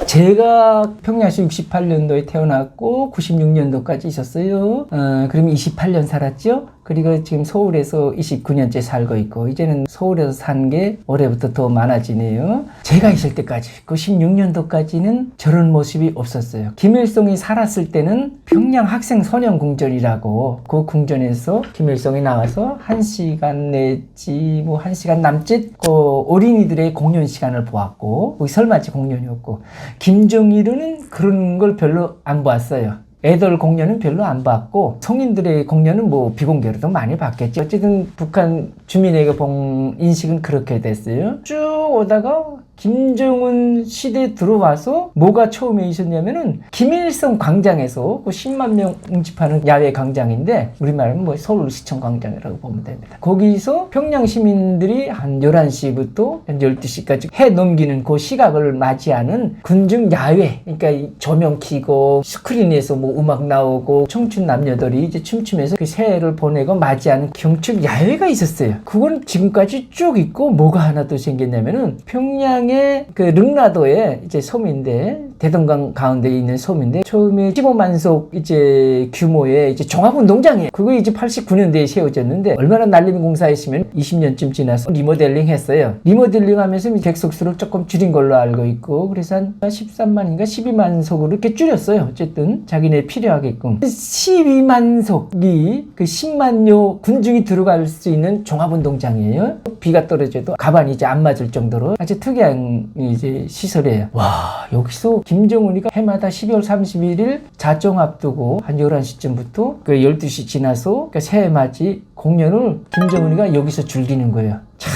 S2: 제가 평양시 68년도에 태어났고 96년도까지 있었어요. 그럼 28년 살았죠. 그리고 지금 서울에서 29년째 살고 있고 이제는 서울에서 산 게 올해부터 더 많아지네요. 제가 있을 때까지 96년도까지는 저런 모습이 없었어요. 김일성이 살았을 때는 평양 학생 소년 궁전이라고 그 궁전에서 김일성이 나와서 1시간 내지 뭐 1시간 남짓 그 어린이들의 공연 시간을 보았고 거기 설맞이 공연이었고 김정일은 그런 걸 별로 안 보았어요. 애들 공연은 별로 안 봤고 성인들의 공연은 뭐 비공개로도 많이 봤겠지. 어쨌든 북한 주민에게 본 인식은 그렇게 됐어요. 쭉 오다가 김정은 시대에 들어와서 뭐가 처음에 있었냐면은 김일성 광장에서 그 10만 명 응집하는 야외 광장인데 우리말은 뭐 서울시청 광장이라고 보면 됩니다. 거기서 평양 시민들이 한 11시부터 한 12시까지 해 넘기는 그 시각을 맞이하는 군중 야외, 그러니까 조명 켜고 스크린에서 뭐 음악 나오고 청춘 남녀들이 이제 춤추면서 그 새해를 보내고 맞이하는 경축 야외가 있었어요. 그건 지금까지 쭉 있고 뭐가 하나 더 생겼냐면은 평양 그 릉라도에 이제 섬인데 대동강 가운데 있는 섬인데 처음에 15만석 이제 규모의 이제 종합운동장이에요. 그거 이제 89년대에 세워졌는데 얼마나 날림 공사했으면 20년쯤 지나서 리모델링 했어요. 리모델링 하면서 객석수를 조금 줄인 걸로 알고 있고 그래서 한 13만인가 12만석으로 이렇게 줄였어요. 어쨌든 자기네 필요하게끔 12만석이 그 10만여 군중이 들어갈 수 있는 종합운동장이에요. 비가 떨어져도 가만히 이제 안 맞을 정도로 아주 특이한 이제 시설이에요. 와, 여기서 김정은이가 해마다 12월 31일 자정 앞두고 한 11시쯤부터 그 12시 지나서 그 새해맞이 공연을 김정은이가 여기서 즐기는 거예요. 자,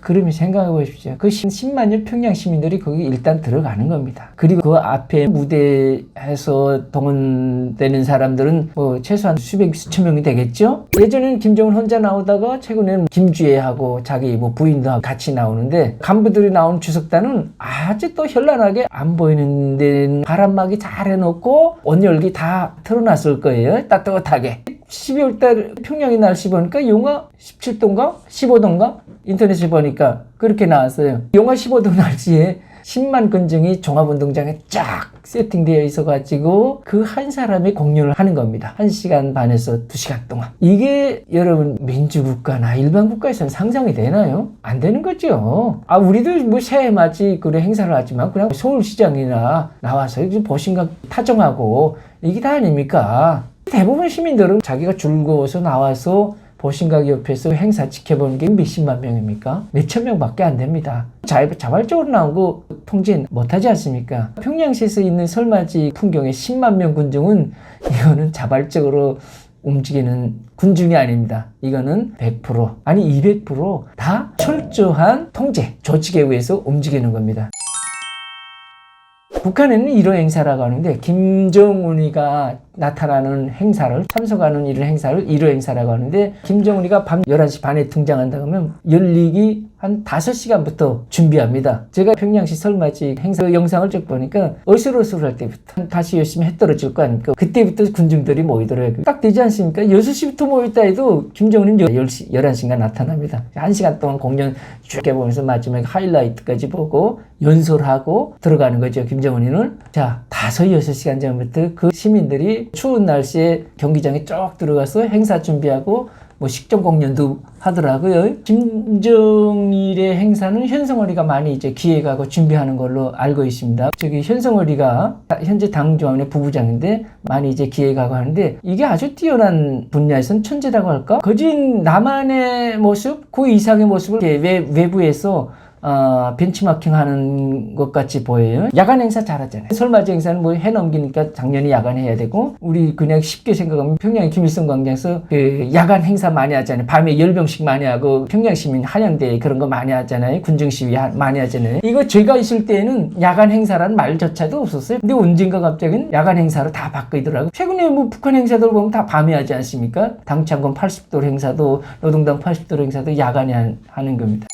S2: 그러면 생각해 보십시오. 그 10만여 평양 시민들이 거기 일단 들어가는 겁니다. 그리고 그 앞에 무대에서 동원되는 사람들은 뭐 최소한 수천 명이 되겠죠? 예전에는 김정은 혼자 나오다가 최근에는 김주애하고 자기 뭐 부인도 같이 나오는데 간부들이 나온 주석단은 아주 또 현란하게 안 보이는 데는 바람막이 잘 해놓고 온열기 다 틀어놨을 거예요. 따뜻하게. 12월 달 평양의 날씨 보니까 영하 17도인가? 15도인가? 인터넷에 보니까 그렇게 나왔어요. 영하 15도 날씨에 10만 군중이 종합운동장에 쫙 세팅되어 있어가지고 그 한 사람이 공연을 하는 겁니다. 1시간 반에서 2시간 동안. 이게 여러분 민주국가나 일반국가에서는 상상이 되나요? 안 되는 거죠. 우리도 뭐 새해 맞이 그래 행사를 하지만 그냥 서울시장이나 나와서 보신각 타정하고 이게 다 아닙니까? 대부분 시민들은 자기가 즐거워서 나와서 보신각 옆에서 행사 지켜보는 게 몇십만 명입니까? 몇천 명밖에 안 됩니다. 자발적으로 나온 거 통제 못하지 않습니까? 평양시에서 있는 설맞이 풍경의 10만 명 군중은 이거는 자발적으로 움직이는 군중이 아닙니다. 이거는 100% 아니 200%다 철저한 통제, 조직에 의해서 움직이는 겁니다. 북한에는 이런 행사라고 하는데 김정은이가 나타나는 행사를 참석하는 이런 행사를 1호 행사라고 하는데 김정은이가 밤 11시 반에 등장한다고 하면 열리기 한 5시간부터 준비합니다. 제가 평양시 설맞이 행사 영상을 쭉 보니까 어슬어슬할 때부터 다시 열심히 해 떨어질 거 아닙니까? 그때부터 군중들이 모이더라고요. 딱 되지 않습니까? 6시부터 모였다 해도 김정은은 10시, 11시인가 나타납니다. 1시간 동안 공연 쭉 해보면서 마지막에 하이라이트까지 보고 연설하고 들어가는 거죠. 김정은이는. 자, 6시간 전부터 그 시민들이 추운 날씨에 경기장에 쭉 들어가서 행사 준비하고 뭐 식전 공연도 하더라고요. 김정일의 행사는 현성월이가 많이 이제 기획하고 준비하는 걸로 알고 있습니다. 저기 현성월이가 현재 당중앙회 부부장인데 많이 이제 기획하고 하는데 이게 아주 뛰어난 분야에서는 천재라고 할까? 거진 나만의 모습, 그 이상의 모습을 외부에서 벤치마킹 하는 것 같이 보여요. 야간 행사 잘하잖아요. 설맞이 행사는 뭐 해 넘기니까 작년에 야간 해야 되고, 우리 그냥 쉽게 생각하면 평양 김일성 광장에서 그 야간 행사 많이 하잖아요. 밤에 열병식 많이 하고, 평양시민 한양대 그런 거 많이 하잖아요. 군중시위 많이 하잖아요. 이거 제가 있을 때에는 야간 행사라는 말조차도 없었어요. 근데 언젠가 갑자기 야간 행사로 다 바뀌더라고요. 최근에 뭐 북한 행사들 보면 다 밤에 하지 않습니까? 당창건 80돌 행사도, 노동당 80돌 행사도 야간에 하는 겁니다.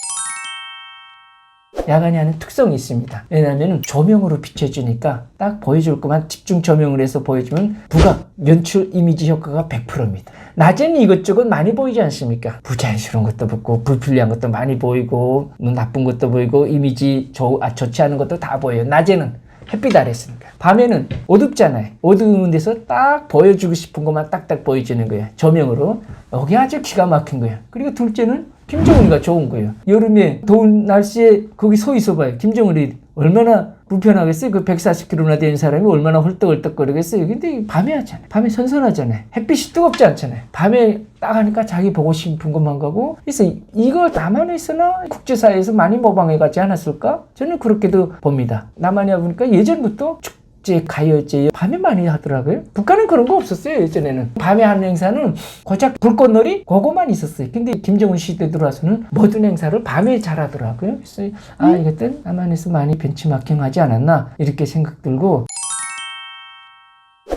S2: 야간에 하는 특성이 있습니다. 왜냐하면 조명으로 비춰주니까 딱 보여줄 것만 집중 조명을 해서 보여주면 부각, 연출 이미지 효과가 100%입니다. 낮에는 이것저것 많이 보이지 않습니까? 부자연스러운 것도 보고 불필요한 것도 많이 보이고 나쁜 것도 보이고 이미지 좋지 않은 것도 다 보여요. 낮에는 햇빛 아래였으니까. 밤에는 어둡잖아요. 어두운 데서 딱 보여주고 싶은 것만 딱딱 보여주는 거예요. 조명으로. 여기 아주 기가 막힌 거예요. 그리고 둘째는 김정은이가 좋은 거예요. 여름에 더운 날씨에 거기 서 있어 봐요. 김정은이 얼마나 불편하겠어요? 그 140kg나 되는 사람이 얼마나 헐떡헐떡거리겠어요? 근데 밤에 하잖아요. 밤에 선선하잖아요. 햇빛이 뜨겁지 않잖아요. 밤에 딱 하니까 자기 보고 싶은 것만 가고. 그래서 이거 남한에서나 국제사회에서 많이 모방해가지 않았을까? 저는 그렇게도 봅니다. 남한에 보니까 예전부터 축제, 가요제 밤에 많이 하더라고요. 북한은 그런 거 없었어요. 예전에는 밤에 하는 행사는 고작 불꽃놀이 그거만 있었어요. 근데 김정은 시대 들어와서는 모든 행사를 밤에 잘하더라고요. 그래서 이것들 남한에서 많이 벤치마킹 하지 않았나 이렇게 생각 들고,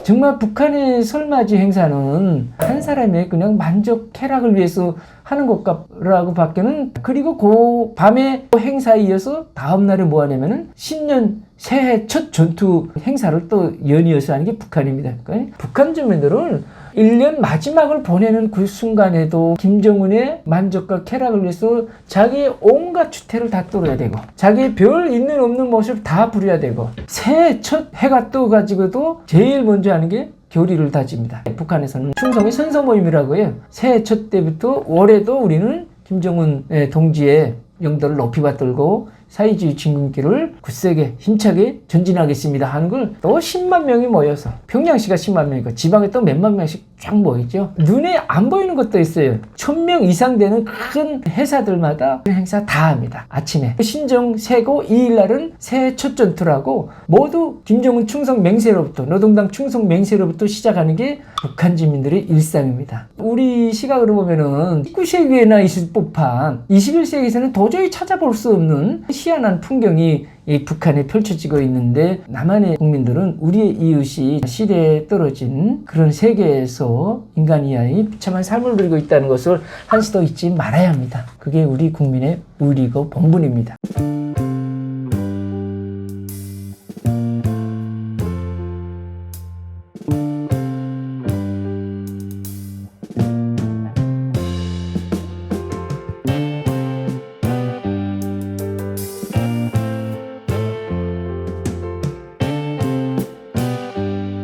S2: 정말 북한의 설맞이 행사는 한 사람의 그냥 만족 쾌락을 위해서 하는 것라고 밖에는, 그리고 그 밤에 행사에 이어서 다음날에 뭐 하냐면은 신년 새해 첫 전투 행사를 또 연이어서 하는 게 북한입니다. 그러니까 북한 주민들은 1년 마지막을 보내는 그 순간에도 김정은의 만족과 쾌락을 위해서 자기의 온갖 주태를 다 떨어야 되고, 자기의 별 있는 없는 모습 다 부려야 되고, 새해 첫 해가 떠가지고도 제일 먼저 하는 게 교리를 다집니다. 북한에서는 충성의 선서 모임이라고 해요. 새해 첫 때부터 올해도 우리는 김정은 동지의 영도를 높이 받들고 사회주의 진군길을 굳세게 힘차게 전진하겠습니다 하는 걸 또 10만 명이 모여서, 평양시가 10만 명이고 지방에 또 몇만 명씩 쫙 모이죠. 눈에 안 보이는 것도 있어요. 1000명 이상 되는 큰 회사들마다 행사 다 합니다. 아침에 신정 세고 2일날은 새해 첫 전투라고 모두 김정은 충성 맹세로부터, 노동당 충성 맹세로부터 시작하는 게 북한 주민들의 일상입니다. 우리 시각으로 보면은 19세기에나 있을 법한 21세기에서는 도저히 찾아볼 수 없는 희한한 풍경이 이 북한에 펼쳐지고 있는데, 남한의 국민들은 우리의 이웃이 시대에 떨어진 그런 세계에서 인간 이하의 비참한 삶을 누리고 있다는 것을 한시도 잊지 말아야 합니다. 그게 우리 국민의 의리고 본분입니다.